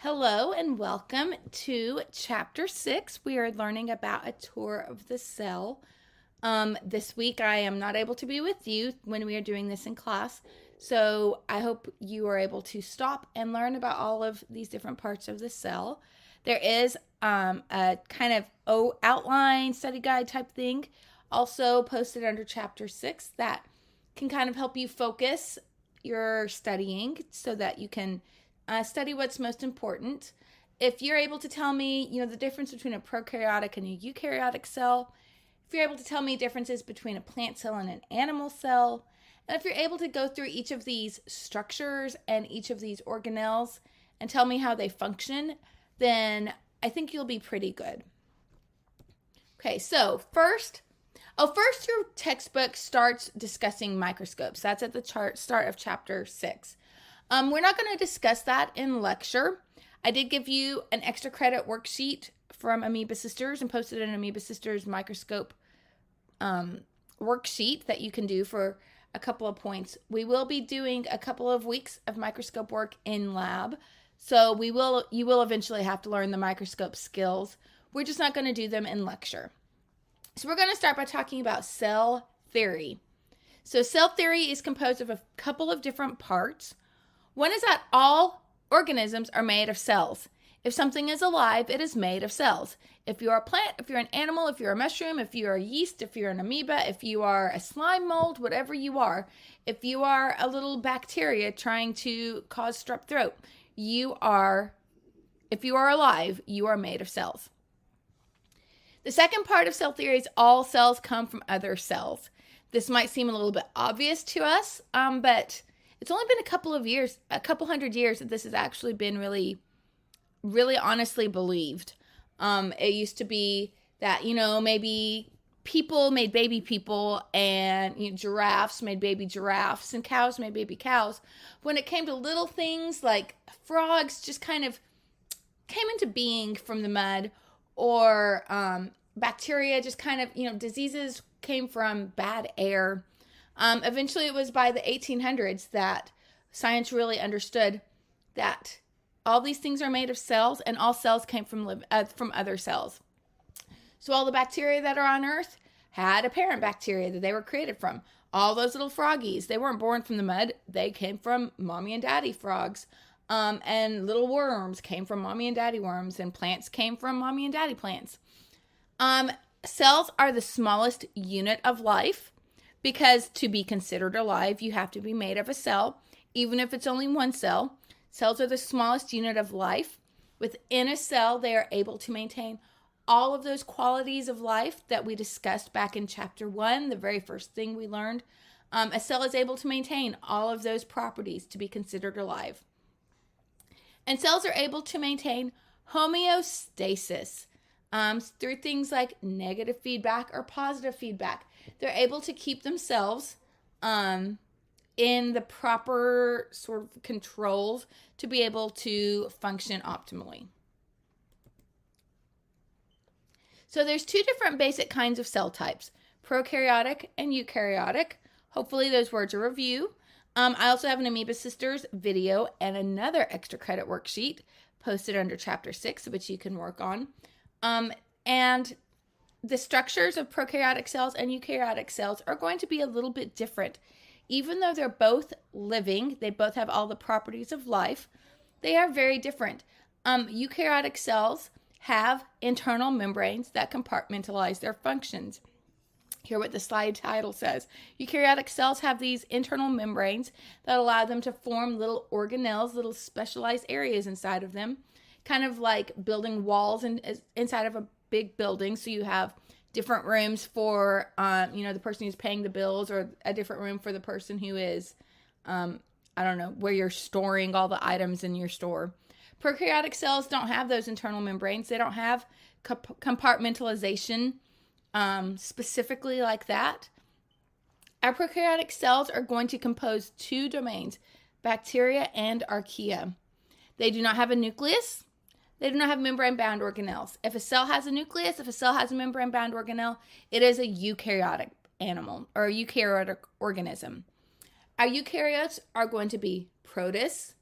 Hello and welcome to Chapter 6. We are learning about a tour of the cell. This week I am not able to be with you when we are doing this in class, so I hope you are able to stop and learn about all of these different parts of the cell. There is a kind of outline study guide type thing also posted under Chapter 6 that can kind of help you focus your studying so that you can study what's most important. If you're able to tell me, the difference between a prokaryotic and a eukaryotic cell, if you're able to tell me differences between a plant cell and an animal cell, and if you're able to go through each of these structures and each of these organelles and tell me how they function, then I think you'll be pretty good. Okay, so first your textbook starts discussing microscopes. That's at the start of Chapter 6. We're not going to discuss that in lecture. I did give you an extra credit worksheet from Amoeba Sisters and posted an Amoeba Sisters microscope worksheet that you can do for a couple of points. We will be doing a couple of weeks of microscope work in lab, so you will eventually have to learn the microscope skills. We're just not going to do them in lecture. So we're going to start by talking about cell theory. So cell theory is composed of a couple of different parts. One is that all organisms are made of cells. If something is alive, it is made of cells. If you're a plant, if you're an animal, if you're a mushroom, if you're a yeast, if you're an amoeba, if you are a slime mold, whatever you are, if you are a little bacteria trying to cause strep throat, if you are alive, you are made of cells. The second part of cell theory is all cells come from other cells. This might seem a little bit obvious to us, but it's only been a couple hundred years that this has actually been really, really honestly believed. It used to be that, maybe people made baby people and giraffes made baby giraffes and cows made baby cows. When it came to little things like frogs just kind of came into being from the mud, or bacteria just kind of, diseases came from bad air. Eventually, it was by the 1800s that science really understood that all these things are made of cells, and all cells came from other cells. So all the bacteria that are on Earth had a parent bacteria that they were created from. All those little froggies, they weren't born from the mud. They came from mommy and daddy frogs. And little worms came from mommy and daddy worms, and plants came from mommy and daddy plants. Cells are the smallest unit of life, because to be considered alive, you have to be made of a cell, even if it's only one cell. Cells are the smallest unit of life. Within a cell, they are able to maintain all of those qualities of life that we discussed back in Chapter 1, the very first thing we learned. A cell is able to maintain all of those properties to be considered alive. And cells are able to maintain homeostasis through things like negative feedback or positive feedback. They're able to keep themselves in the proper sort of controls to be able to function optimally. So there's two different basic kinds of cell types, prokaryotic and eukaryotic. Hopefully those words are review. I also have an Amoeba Sisters video and another extra credit worksheet posted under Chapter 6, which you can work on. And the structures of prokaryotic cells and eukaryotic cells are going to be a little bit different. Even though they're both living, they both have all the properties of life, they are very different. Eukaryotic cells have internal membranes that compartmentalize their functions. Hear what the slide title says. Eukaryotic cells have these internal membranes that allow them to form little organelles, little specialized areas inside of them, kind of like building walls inside of a big building. So you have different rooms for, the person who's paying the bills, or a different room for the person who is, where you're storing all the items in your store. Prokaryotic cells don't have those internal membranes. They don't have compartmentalization specifically like that. Our prokaryotic cells are going to compose two domains, bacteria and archaea. They do not have a nucleus. They do not have membrane-bound organelles. If a cell has a nucleus, if a cell has a membrane-bound organelle, it is a eukaryotic animal or a eukaryotic organism. Our eukaryotes are going to be protists,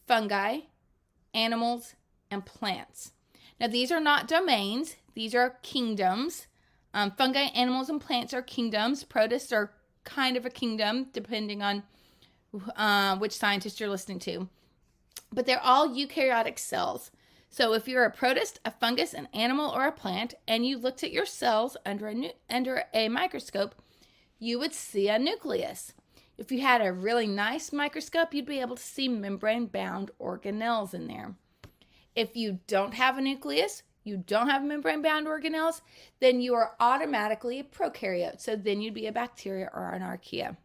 fungi, animals, and plants. Now, these are not domains. These are kingdoms. Fungi, animals, and plants are kingdoms. Protists are kind of a kingdom, depending on which scientist you're listening to. But they're all eukaryotic cells. So if you're a protist, a fungus, an animal, or a plant, and you looked at your cells under a microscope, you would see a nucleus. If you had a really nice microscope, you'd be able to see membrane-bound organelles in there. If you don't have a nucleus, you don't have membrane-bound organelles, then you are automatically a prokaryote. So then you'd be a bacteria or an archaea.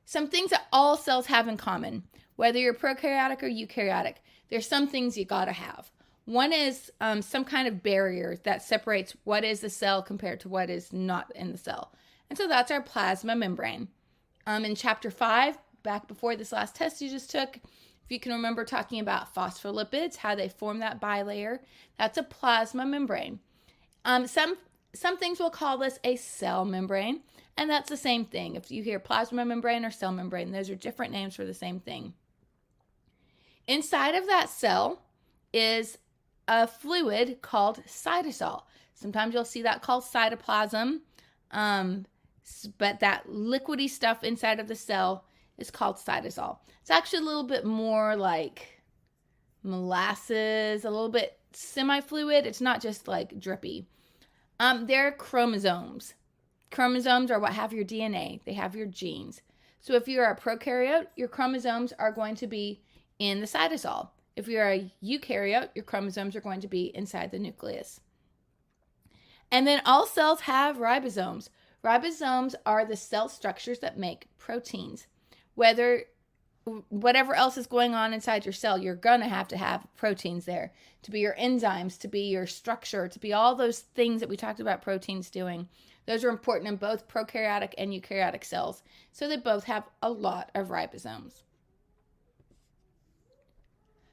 Some things that all cells have in common, whether you're prokaryotic or eukaryotic, there's some things you gotta have. One is some kind of barrier that separates what is the cell compared to what is not in the cell. And so that's our plasma membrane. In chapter 5, back before this last test you just took, if you can remember talking about phospholipids, how they form that bilayer, that's a plasma membrane. Some things will call this a cell membrane, and that's the same thing. If you hear plasma membrane or cell membrane, those are different names for the same thing. Inside of that cell is a fluid called cytosol. Sometimes you'll see that called cytoplasm, but that liquidy stuff inside of the cell is called cytosol. It's actually a little bit more like molasses, a little bit semi-fluid. It's not just like drippy. They're chromosomes. Chromosomes are what have your DNA. They have your genes. So if you're a prokaryote, your chromosomes are going to be in the cytosol. If you're a eukaryote, your chromosomes are going to be inside the nucleus. And then all cells have ribosomes. Ribosomes are the cell structures that make proteins. Whatever else is going on inside your cell, you're going to have proteins there to be your enzymes, to be your structure, to be all those things that we talked about proteins doing. Those are important in both prokaryotic and eukaryotic cells. So they both have a lot of ribosomes.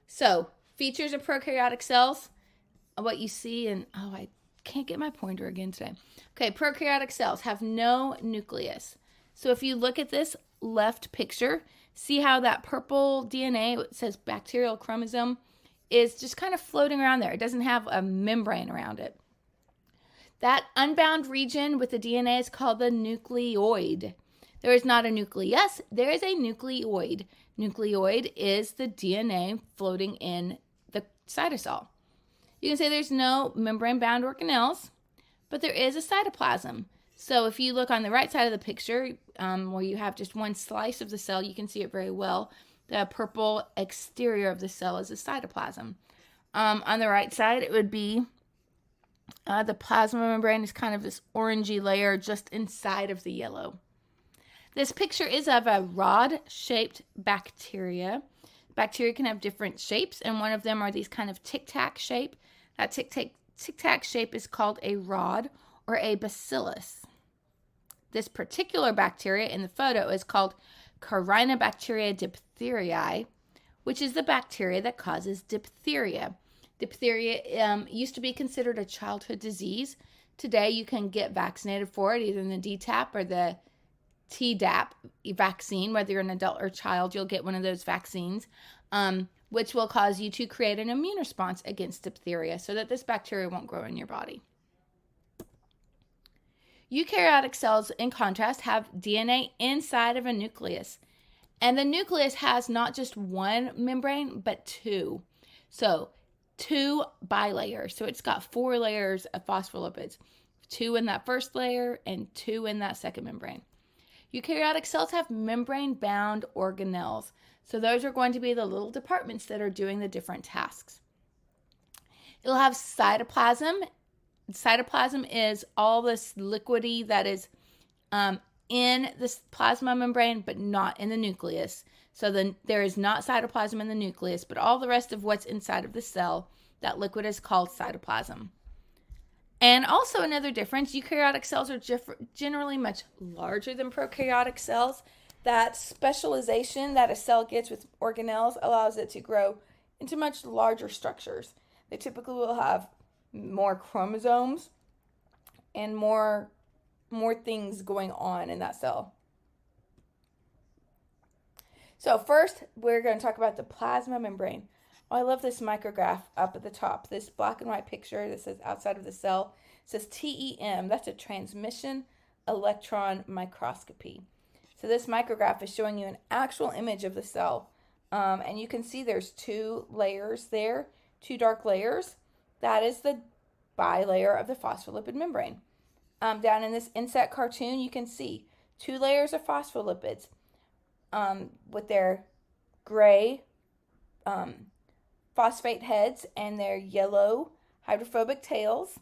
So, features of prokaryotic cells, what you see, and I can't get my pointer again today. Okay, prokaryotic cells have no nucleus. So if you look at this left picture, see how that purple DNA, it says bacterial chromosome, is just kind of floating around there. It doesn't have a membrane around it. That unbound region with the DNA is called the nucleoid. There is not a nucleus, there is a nucleoid. Nucleoid is the DNA floating in the cytosol. You can say there's no membrane-bound organelles, but there is a cytoplasm. So if you look on the right side of the picture, where you have just one slice of the cell, you can see it very well. The purple exterior of the cell is a cytoplasm. On the right side, it would be the plasma membrane is kind of this orangey layer just inside of the yellow. This picture is of a rod-shaped bacteria. Bacteria can have different shapes, and one of them are these kind of tic-tac shape. That tic-tac shape is called a rod or a bacillus. This particular bacteria in the photo is called Corynebacteria diphtheriae, which is the bacteria that causes diphtheria. Diphtheria used to be considered a childhood disease. Today you can get vaccinated for it, either in the DTaP or the Tdap vaccine. Whether you're an adult or child, you'll get one of those vaccines, which will cause you to create an immune response against diphtheria so that this bacteria won't grow in your body. Eukaryotic cells, in contrast, have DNA inside of a nucleus. And the nucleus has not just one membrane, but two. So, two bilayers. So it's got 4 layers of phospholipids. 2 in that first layer and 2 in that second membrane. Eukaryotic cells have membrane-bound organelles. So those are going to be the little departments that are doing the different tasks. It'll have cytoplasm. Cytoplasm is all this liquidy that is in this plasma membrane, but not in the nucleus. So then there is not cytoplasm in the nucleus, but all the rest of what's inside of the cell, that liquid is called cytoplasm. And also another difference, eukaryotic cells are generally much larger than prokaryotic cells. That specialization that a cell gets with organelles allows it to grow into much larger structures. They typically will have more chromosomes and more things going on in that cell. So first, we're going to talk about the plasma membrane. Oh, I love this micrograph up at the top. This black and white picture that says outside of the cell. It says TEM. That's a transmission electron microscopy. So this micrograph is showing you an actual image of the cell. And you can see there's two layers there, two dark layers. That is the bilayer of the phospholipid membrane. Down in this inset cartoon, you can see two layers of phospholipids with their gray phosphate heads and their yellow hydrophobic tails.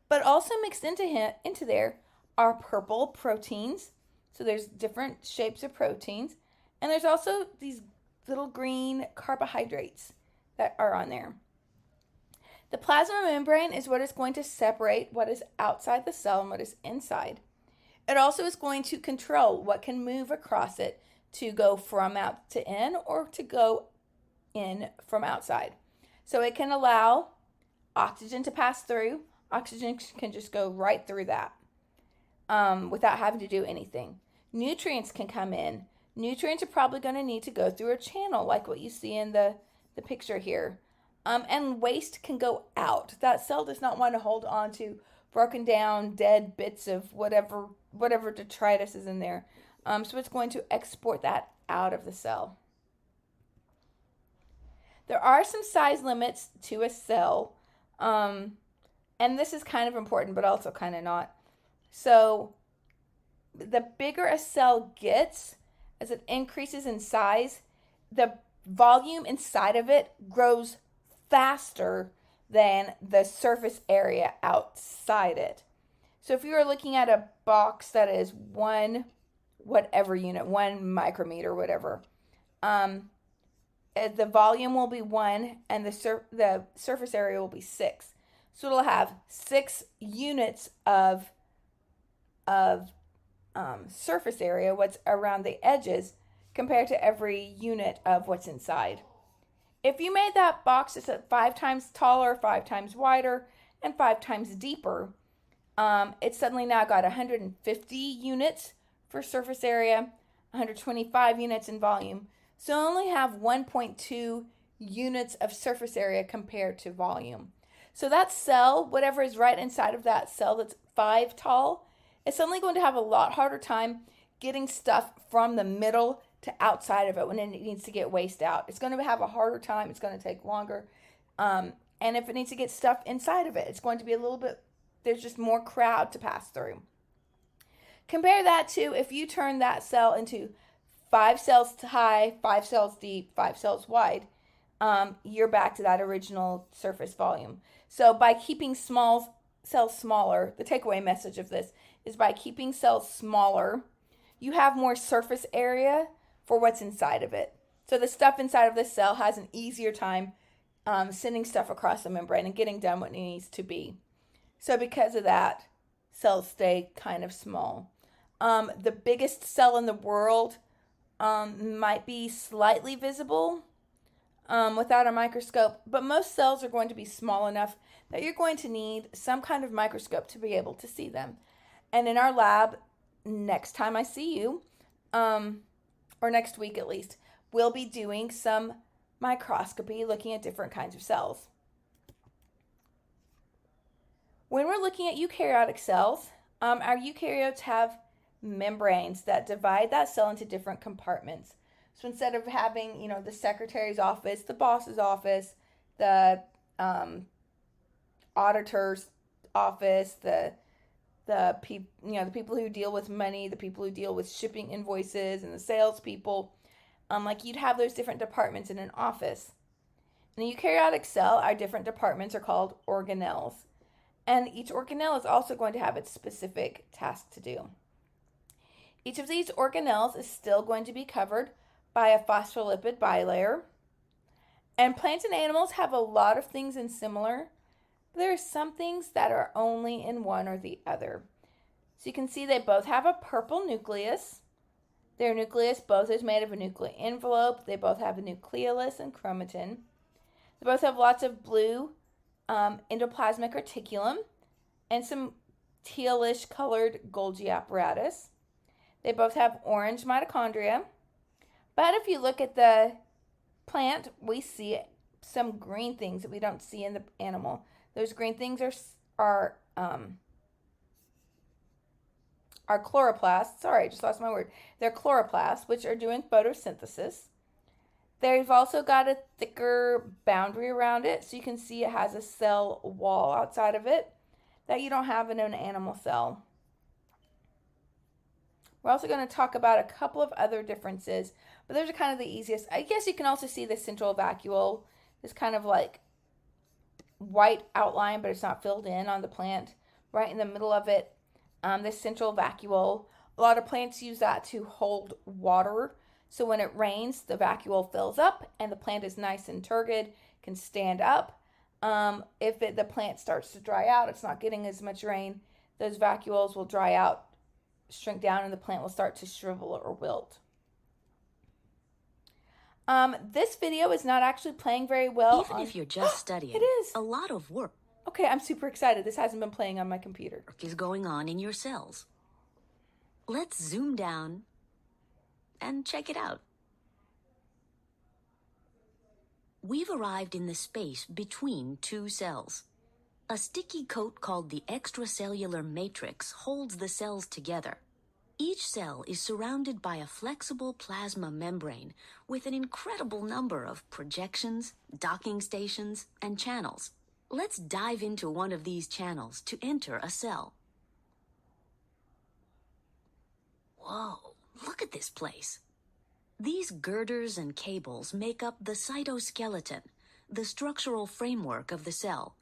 But also mixed into there are purple proteins. So there's different shapes of proteins. And there's also these little green carbohydrates that are on there. The plasma membrane is what is going to separate what is outside the cell and what is inside. It also is going to control what can move across it to go from out to in or to go in from outside. So it can allow oxygen to pass through. Oxygen can just go right through that without having to do anything. Nutrients can come in. Nutrients are probably going to need to go through a channel like what you see in the picture here. And waste can go out. That cell does not want to hold on to broken down dead bits of whatever detritus is in there. So it's going to export that out of the cell. There are some size limits to a cell. And this is kind of important, but also kind of not. So the bigger a cell gets, as it increases in size, the volume inside of it grows faster than the surface area outside it. So if you are looking at a box that is one unit, 1 micrometer, whatever, the volume will be 1 and the surface area will be 6. So it'll have 6 units of surface area, what's around the edges, compared to every unit of what's inside. If you made that box that's 5 times taller, 5 times wider, and 5 times deeper, it's suddenly now got 150 units for surface area, 125 units in volume. So only have 1.2 units of surface area compared to volume. So that cell, whatever is right inside of that cell that's 5 tall, is suddenly going to have a lot harder time getting stuff from the middle to outside of it when it needs to get waste out. It's going to have a harder time. It's going to take longer. And if it needs to get stuff inside of it, it's going to be a little bit, there's just more crowd to pass through. Compare that to if you turn that cell into 5 cells high, 5 cells deep, 5 cells wide, you're back to that original surface volume. So by keeping small cells smaller, the takeaway message of this is by keeping cells smaller, you have more surface area for what's inside of it. So the stuff inside of this cell has an easier time sending stuff across the membrane and getting done what it needs to be. So because of that, cells stay kind of small. The biggest cell in the world might be slightly visible without a microscope, but most cells are going to be small enough that you're going to need some kind of microscope to be able to see them. And in our lab, next time I see you, or next week at least, we'll be doing some microscopy looking at different kinds of cells. When we're looking at eukaryotic cells, our eukaryotes have membranes that divide that cell into different compartments. So instead of having, the secretary's office, the boss's office, the auditor's office, the people who deal with money, the people who deal with shipping invoices, and the salespeople, you'd have those different departments in an office. In a eukaryotic cell, our different departments are called organelles. And each organelle is also going to have its specific task to do. Each of these organelles is still going to be covered by a phospholipid bilayer. And plants and animals have a lot of things in similar. But there are some things that are only in one or the other. So you can see they both have a purple nucleus. Their nucleus both is made of a nuclear envelope. They both have a nucleolus and chromatin. They both have lots of blue endoplasmic reticulum and some tealish colored Golgi apparatus. They both have orange mitochondria. But if you look at the plant, we see some green things that we don't see in the animal. Those green things are chloroplasts. Sorry, I just lost my word. They're chloroplasts, which are doing photosynthesis. They've also got a thicker boundary around it, so you can see it has a cell wall outside of it that you don't have in an animal cell. We're also going to talk about a couple of other differences, but those are kind of the easiest. I guess you can also see the central vacuole, this kind of like white outline, but it's not filled in on the plant. Right in the middle of it, the central vacuole. A lot of plants use that to hold water. So when it rains, the vacuole fills up and the plant is nice and turgid, can stand up. If the plant starts to dry out, it's not getting as much rain, those vacuoles will dry out, shrink down, and the plant will start to shrivel or wilt. This video is not actually playing very well. Even if you're just studying, it is a lot of work. Okay, I'm super excited. This hasn't been playing on my computer. Is going on in your cells. Let's zoom down and check it out. We've arrived in the space between two cells. A sticky coat called the extracellular matrix holds the cells together. Each cell is surrounded by a flexible plasma membrane with an incredible number of projections, docking stations, and channels. Let's dive into one of these channels to enter a cell. Whoa, look at this place. These girders and cables make up the cytoskeleton, the structural framework of the cell.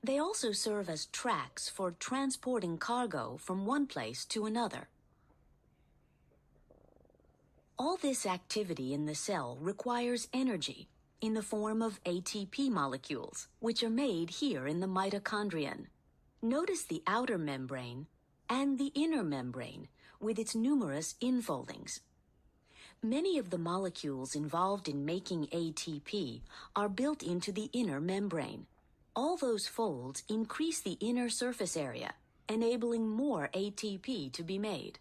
They also serve as tracks for transporting cargo from one place to another. All this activity in the cell requires energy in the form of ATP molecules, which are made here in the mitochondrion. Notice the outer membrane and the inner membrane with its numerous infoldings. Many of the molecules involved in making ATP are built into the inner membrane. All those folds increase the inner surface area, enabling more ATP to be made.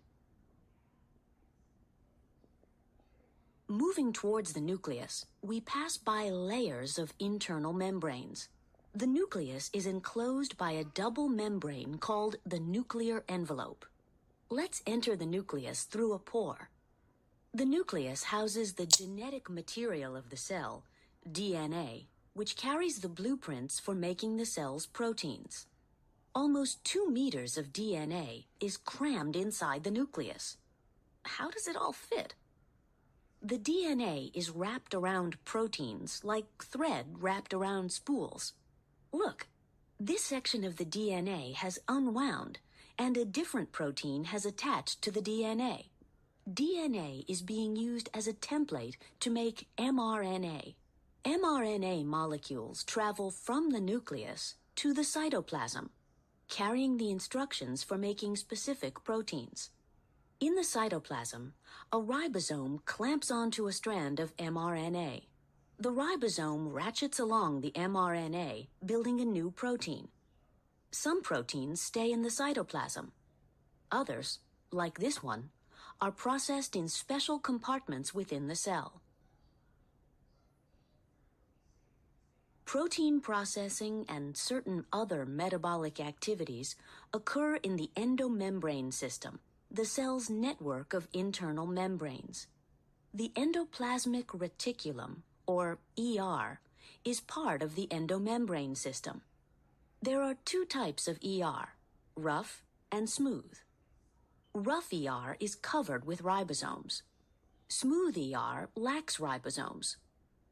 Moving towards the nucleus, we pass by layers of internal membranes. The nucleus is enclosed by a double membrane called the nuclear envelope. Let's enter the nucleus through a pore. The nucleus houses the genetic material of the cell, DNA, which carries the blueprints for making the cell's proteins. Almost 2 meters of DNA is crammed inside the nucleus. How does it all fit? The DNA is wrapped around proteins like thread wrapped around spools. Look, this section of the DNA has unwound, and a different protein has attached to the DNA. DNA is being used as a template to make mRNA. mRNA molecules travel from the nucleus to the cytoplasm, carrying the instructions for making specific proteins. In the cytoplasm, a ribosome clamps onto a strand of mRNA. The ribosome ratchets along the mRNA, building a new protein. Some proteins stay in the cytoplasm. Others, like this one, are processed in special compartments within the cell. Protein processing and certain other metabolic activities occur in the endomembrane system, the cell's network of internal membranes. The endoplasmic reticulum, or ER, is part of the endomembrane system. There are 2 types of ER, rough and smooth. Rough ER is covered with ribosomes. Smooth ER lacks ribosomes.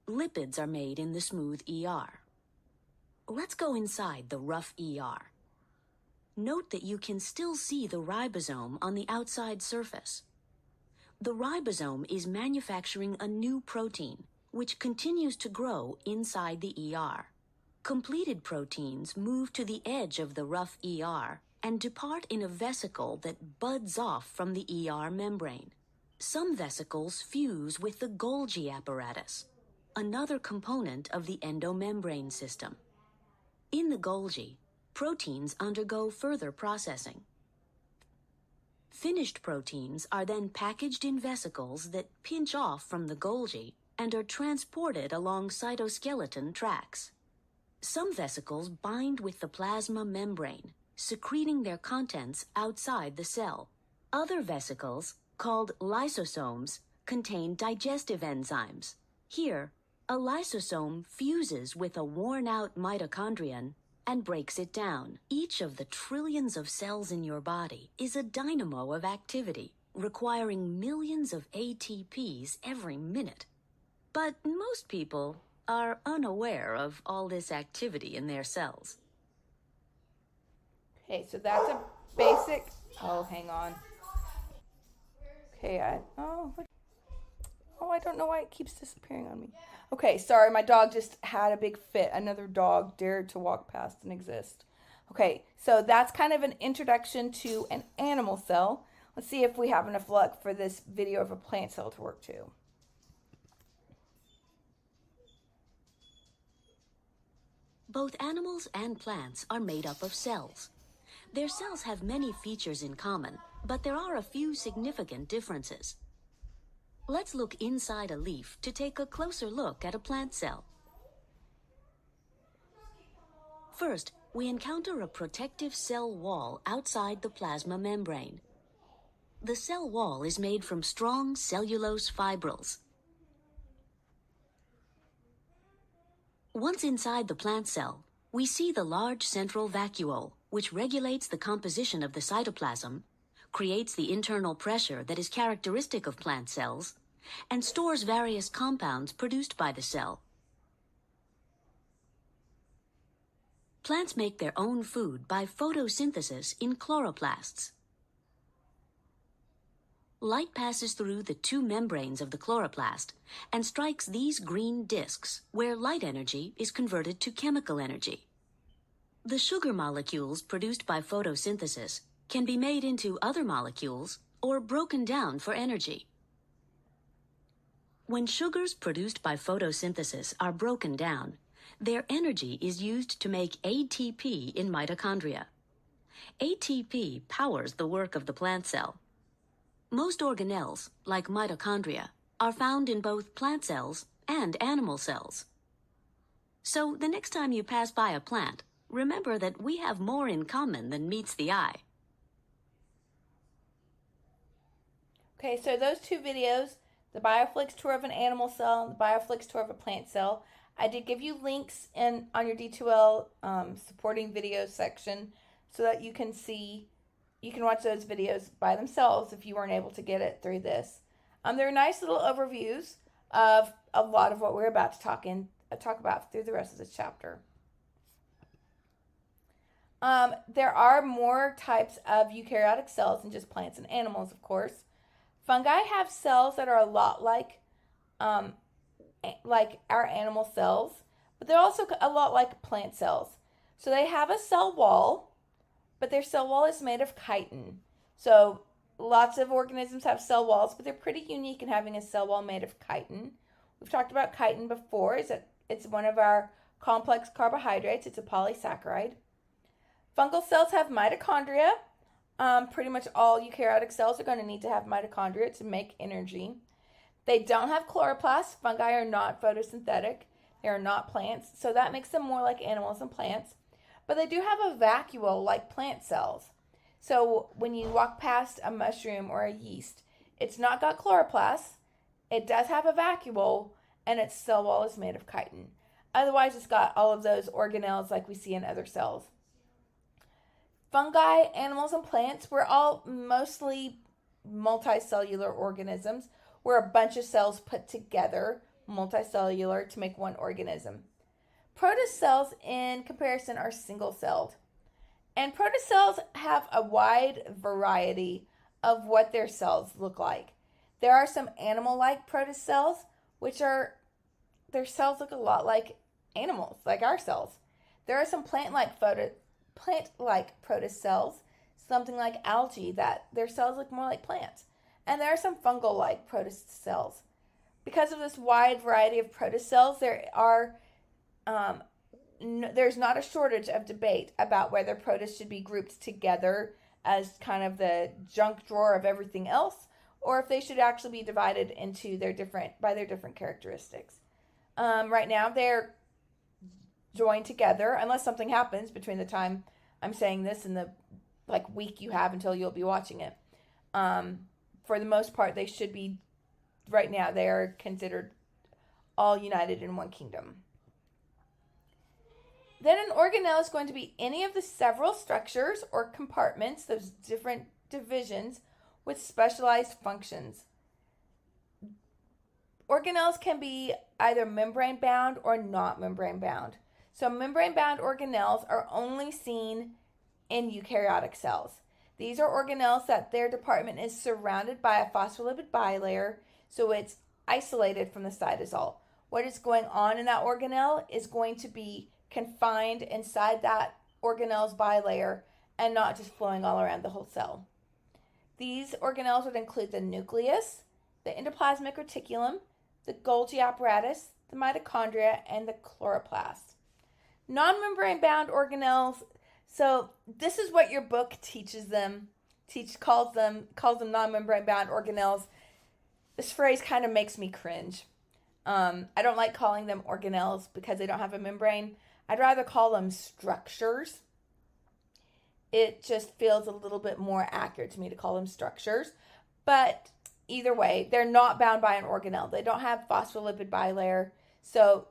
Lipids are made in the smooth ER. Let's go inside the rough ER. Note that you can still see the ribosome on the outside surface. The ribosome is manufacturing a new protein, which continues to grow inside the ER. Completed proteins move to the edge of the rough ER and depart in a vesicle that buds off from the ER membrane. Some vesicles fuse with the Golgi apparatus, another component of the endomembrane system. In the Golgi, proteins undergo further processing. Finished proteins are then packaged in vesicles that pinch off from the Golgi and are transported along cytoskeleton tracks. Some vesicles bind with the plasma membrane, secreting their contents outside the cell. Other vesicles, called lysosomes, contain digestive enzymes. Here, a lysosome fuses with a worn-out mitochondrion and breaks it down. Each of the trillions of cells in your body is a dynamo of activity, requiring millions of ATPs every minute. But most people are unaware of all this activity in their cells. Okay, so that's a basic... Oh, hang on. Okay, I don't know why it keeps disappearing on me. Okay, sorry, my dog just had a big fit. Another dog dared to walk past and exist. Okay, so that's kind of an introduction to an animal cell. Let's see if we have enough luck for this video of a plant cell to work too. Both animals and plants are made up of cells. Their cells have many features in common, but there are a few significant differences. Let's look inside a leaf to take a closer look at a plant cell. First, we encounter a protective cell wall outside the plasma membrane. The cell wall is made from strong cellulose fibrils. Once inside the plant cell, we see the large central vacuole, which regulates the composition of the cytoplasm, creates the internal pressure that is characteristic of plant cells, and stores various compounds produced by the cell. Plants make their own food by photosynthesis in chloroplasts. Light passes through the two membranes of the chloroplast and strikes these green discs, where light energy is converted to chemical energy. The sugar molecules produced by photosynthesis can be made into other molecules or broken down for energy. When sugars produced by photosynthesis are broken down, their energy is used to make ATP in mitochondria. ATP powers the work of the plant cell. Most organelles, like mitochondria, are found in both plant cells and animal cells. So the next time you pass by a plant, remember that we have more in common than meets the eye. Okay, so those two videos, the Bioflix tour of an animal cell and the Bioflix tour of a plant cell, I did give you links on your D2L supporting videos section so that you can watch those videos by themselves if you weren't able to get it through this. They're nice little overviews of a lot of what we're about to talk about through the rest of this chapter. There are more types of eukaryotic cells than just plants and animals, of course. Fungi have cells that are a lot like our animal cells, but they're also a lot like plant cells. So they have a cell wall, but their cell wall is made of chitin. So lots of organisms have cell walls, but they're pretty unique in having a cell wall made of chitin. We've talked about chitin before. It's one of our complex carbohydrates. It's a polysaccharide. Fungal cells have mitochondria. Pretty much all eukaryotic cells are going to need to have mitochondria to make energy. They don't have chloroplasts. Fungi are not photosynthetic. They are not plants, so that makes them more like animals and plants. But they do have a vacuole like plant cells. So when you walk past a mushroom or a yeast, it's not got chloroplasts. It does have a vacuole, and its cell wall is made of chitin. Otherwise, it's got all of those organelles like we see in other cells. Fungi, animals, and plants, we're all mostly multicellular organisms. We're a bunch of cells put together, multicellular, to make one organism. Protist cells, in comparison, are single-celled. And protist cells have a wide variety of what their cells look like. There are some animal-like protist cells, their cells look a lot like animals, like our cells. There are some plant-like protist cells, something like algae, that their cells look more like plants. And there are some fungal-like protist cells. Because of this wide variety of protist cells, there's not a shortage of debate about whether protists should be grouped together as kind of the junk drawer of everything else, or if they should actually be divided into their different characteristics. Right now they're joined together unless something happens between the time I'm saying this and the week you have until you'll be watching it. For the most part, they should be, right now, they are considered all united in one kingdom. Then an organelle is going to be any of the several structures or compartments, those different divisions, with specialized functions. Organelles can be either membrane bound or not membrane bound. So membrane bound organelles are only seen in eukaryotic cells. These are organelles that their department is surrounded by a phospholipid bilayer, so it's isolated from the cytosol. What is going on in that organelle is going to be confined inside that organelle's bilayer and not just flowing all around the whole cell. These organelles would include the nucleus, the endoplasmic reticulum, the Golgi apparatus, the mitochondria, and the chloroplast. Non-membrane bound organelles, so this is what your book teaches them, calls them non-membrane bound organelles. This phrase kind of makes me cringe. I don't like calling them organelles because they don't have a membrane. I'd rather call them structures. It just feels a little bit more accurate to me to call them structures. But either way, they're not bound by an organelle. They don't have phospholipid bilayer. So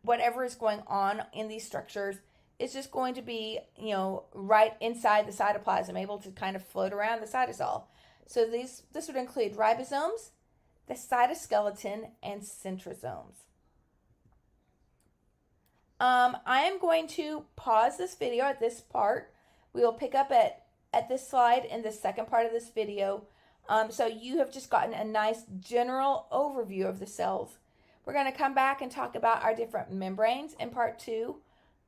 whatever is going on in these structures is just going to be, right inside the cytoplasm, able to kind of float around the cytosol. So this would include ribosomes, the cytoskeleton, and centrosomes. I am going to pause this video at this part. We will pick up at this slide in the second part of this video. So you have just gotten a nice general overview of the cells. We're going to come back and talk about our different membranes in part 2.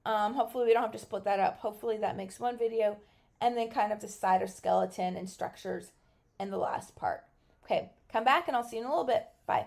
Hopefully we don't have to split that up. Hopefully that makes one video, and then kind of the cytoskeleton and structures in the last part. Okay, come back and I'll see you in a little bit. Bye.